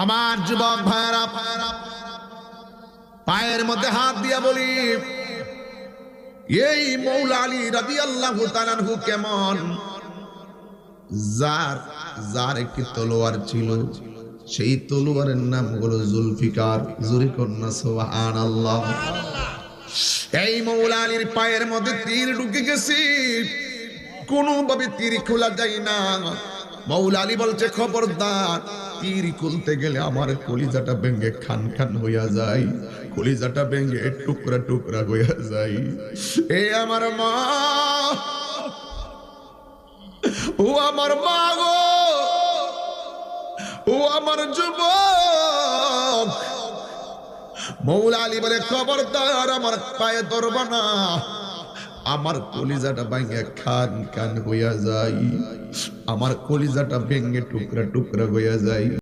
আমার যুবক ভাইরা পায়ের মধ্যে হাত দিয়া বলি, এই মৌলা আলী রাদিয়াল্লাহু তাআলা আনহু কেমন, যার একটি তলোয়ার ছিল, সেই তলোয়ারের নাম হলো জুলফিকার। জোরে কন্যা সুবহানাল্লাহ। এই মৌলা আলীর পায়ের মধ্যে তীর ঢুকে গেছে, কোনোভাবে তীর খোলা যায় না। মৌলা আলী বলছে, খবরদার, তীর খুলতে গেলে আমার কলিজাটা ভেঙে খান খান হইয়া যায়, কলিজাটা ভেঙে টুকরা টুকরা হইয়া যায়। এ আমার মা, ও আমার মা গো, ও আমার যুবক। মৌলা আলী বলে, খবরদার, আমার পায়ে ধরবা না, আমার কলিজাটা ভেঙে খান খান হইয়া যায়, আমার কলিজাটা ভেঙে টুকরা টুকরা হইয়া যায়।